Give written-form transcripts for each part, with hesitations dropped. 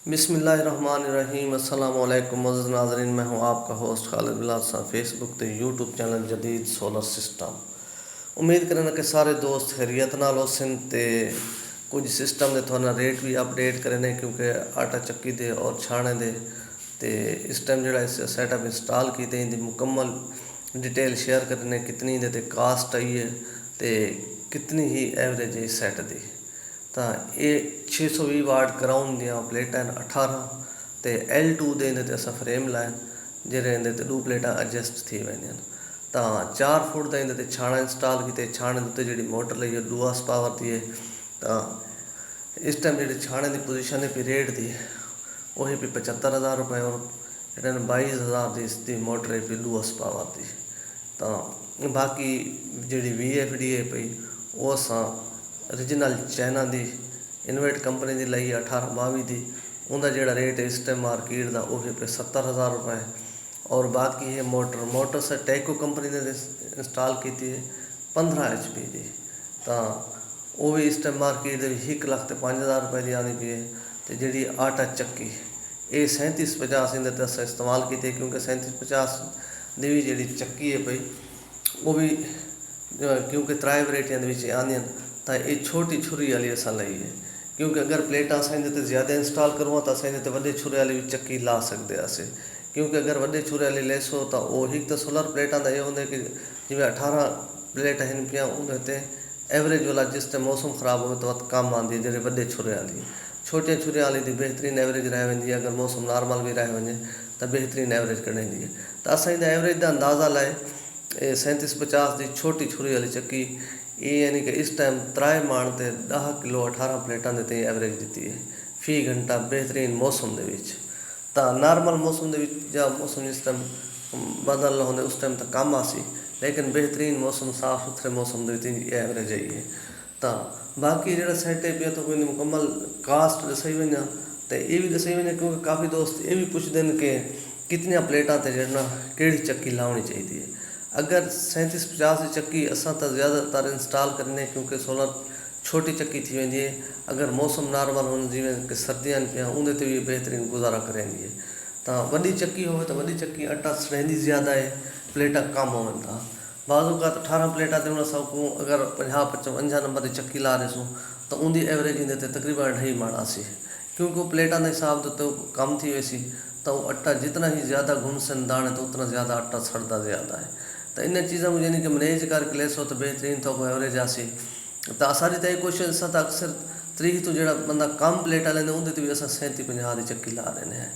बिस्मिल्लाहिर्रहमानिर्रहीम अस्सलाम वालेकुम मुअज़्ज़िज़ नाज़रीन। मैं हूँ आपका होस्ट खालिद बिलाल साहब, फेसबुक ते यूट्यूब चैनल जदीद सोलर सिस्टम। उम्मीद करना कि सारे दोस्त खैरियत नाल होसन ते कुछ सिस्टम दे थोड़ा रेट भी अपडेट करने क्योंकि आटा चक्की दे और छाने दे ते इस टाइम जो सैटअप इंस्टॉल किए इनकी मुकम्मल डिटेल शेयर करने कितनी दे ते कास्ट आई है ते कितनी ही एवरेज है सैट दी। तो ये 620 वाट क्राउन दियाँ प्लेटां 18 ते L2 दे इहदे असां फ्रेम लाए जेह्दे इहदे ते 2 प्लेटां एडजस्ट थी वेंदियां। तो 4 फुट का इहदे ते छाना इंस्टॉल किए। छाने दे उत्ते जिहड़ी मोटर लई 2 हॉर्स पावर दी है। तो इस टाइम जिहड़ी छाने की पोजीशन है रेट दी वही भी 75,000 रुपये और 22,000 की इसकी मोटर है 2 हॉर्स पावर की। तो बाकी जी VFD है पई वो असां ओरिजिनल चाइना की इनवेट कंपनी की लाई 1822 की। उनका जोड़ा रेट है इस टाइम मार्केट का वह पे 70,000 रुपये। और बाकी है मोटर से टैको कंपनी ने इंस्टॉल की है 15 HP की। तो वह भी इस टाइम मार्केट 1,05,000 रुपये की आनी पी है। तो जी आटा चक्की ये 3750 इहदे अस इस्तेमाल किए क्योंकि 3750 की भी जी चक्की है पई वो भी क्योंकि 3 वैरायटियां आंदियां। तो ये छोटी छुरी वाली असां लई है क्योंकि अगर प्लेटां असां इहदे ज़्यादा इंस्टॉल करवां तो असां इहदे वड्डे छुरे वाली भी चक्की ला सकते हैं। क्योंकि अगर वड्डे छुरे वाली लेसो तो वो एक तो सोलर प्लेटां का यह होंगे कि जिवें 18 प्लेट हैं पियां उनते एवरेज वाला जिस टाइम मौसम खराब हो तो कम आती है। जो वड्डे छुरे वाली छोटे छुरे वाली की बेहतरीन एवरेज रह वेंदी है। अगर मौसम नॉर्मल भी रह वजे तो बेहतरीन एवरेज कढेंदी है। तो असां इहदा एवरेज का अंदाज़ा लाए 3750 की छोटी छुरी वाली चक्की ये यानी कि इस टाइम 3 माण ते 10 किलो 18 प्लेटां देते एवरेज दी है फी घंटा बेहतरीन मौसम के। तो नॉर्मल मौसम के या मौसम जिस टाइम बदल होंगे उस टाइम तो कम आसी लेकिन बेहतरीन मौसम साफ सुथरे मौसम के एवरेज आई है। तो बाकी जो सैट है तो कोई मुकम्मल कास्ट दसाई वजा तो ये भी दसाई वजा क्योंकि काफ़ी दोस्त ये भी पूछते हैं कि कितनी प्लेटां ते जड़ना केड़ी चक्की लानी चाहिए। अगर 3750 की चक्की असां तो ज़्यादातर इंस्टॉल करने क्योंकि सोलर छोटी चक्की थी वेंदी है। अगर मौसम नॉर्मल हो जिमें कि सर्दियां पियां उनते भी बेहतरीन गुजारा करेंदी है। तो वड्डी चक्की हो तो वड्डी चक्की आटा सड़ेंदी ज़्यादा है प्लेटां कम होवन था। बाज़ू का 18 प्लेटां ते उन सकूँ अगर 50-55 नंबर की चक्की ला रहे तो उनकी एवरेज इहदे तकरीबन 2.5 माण आसी क्योंकि प्लेटां के हिसाब तो कम थी वैसी। तो आटा जितना ही ज़्यादा घुमसन दाने तो उतना ज़्यादा आटा सड़ता ज़्यादा है। तो इन चीज़ों में यानी कि मैनेज करके लेसो तो बेहतरीन तो एवरेज आसी। तो असारी तो कोशिश अस तो अक्सर 30 तो जो बंदा कम प्लेटा लेंदे उनते भी अस 3750 की चक्की ला रहे हैं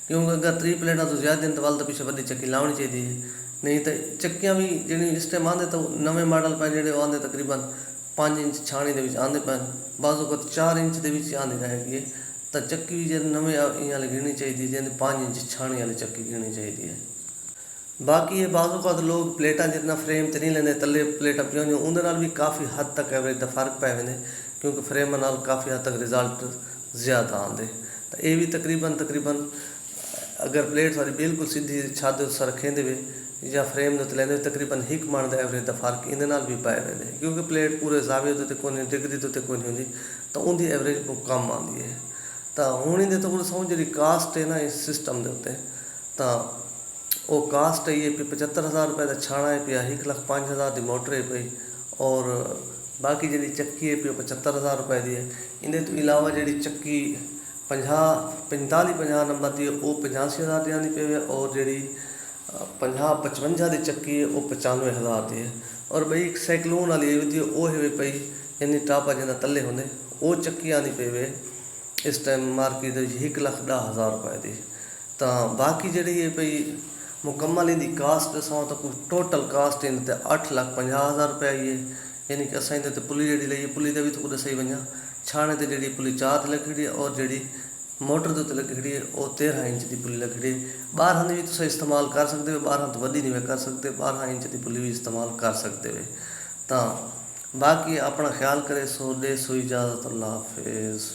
क्योंकि अगर 30 प्लेटा तो ज़्यादा दिन तो वाल तो पीछे वड्डी चक्की लानी चाहिए। नहीं तो चक्कियाँ भी जी इस टाइम आते तो नवे मॉडल पे जो आते तकरीबन 5 इंच छाणी के आते पैन बाजू को 4 इंच के आती रहेगी। तो चक्की भी जो नवे इं गिनी चाहिए जैसे 5 इंच छाणी वाली चक्की गिनी चाहिए। बाकी ये बाज़ू का लोग प्लेटां जितना फ्रेम तो नहीं लेंदे तले प्लेटां पियों उनके भी काफ़ी हद तक एवरेज का फर्क पै वेंदे क्योंकि फ्रेम नाल काफ़ी हद तक रिजल्ट ज़्यादा आते। तो ये भी तकरीबन अगर प्लेट सारी बिल्कुल सीधी छत उस रखेंदे वे या फ्रेम उत्ते लेंदे तकरीबन 1 माण का एवरेज का फर्क इहदे नाल भी पै वेंदे क्योंकि प्लेट पूरे जावे उत्ते कोई डिग्री उत्ते कोई नहीं होंदी तो उनकी एवरेज कम आती है। तो हुण इहदे तो समझ जी कास्ट है ना इस सिस्टम के उत्ते तो वो कास्ट है ये 75,000 रुपये का छाना है पिया 1,05,000 की मोटर है पई और बाकी जी चक्की है पी 75,000 रुपये की है। इन्हें तो इलावा जी चक्की 45-50 नंबर की वो 85,000 की आनी पे और जी 50-55 की चक्की है वो 95,000 की है। और बई एक साइक्लोन वाली है वो है पई यानी टापा जिन्ना तले होंगे वो चक्की आनी पे इस टाइम मार्केट 1,10,000 रुपये की। तो बाकी जी है पई मुकम्मल इनकी कास्ट दसा तो कुछ टोटल कास्ट इनते 8,50,000 रुपये आई है। यानी कि असा इनते पुली जी ली पुली का भी तो दसाई वजा छाने से जी पुली 4 लगी खड़ी है और जी मोटर के उत्ते लगी खड़ी है वो 13 इंच की पुली लगी खड़ी है। 12 की भी तुम इस्तेमाल कर सकते हो 12 तो वड्डी नहीं कर सकते 12 इंच की पुली भी इस्तेमाल कर सकते हो। तो बाकी अपना ख्याल करे सो दे सो इजाज़त अल्लाह हाफिज़।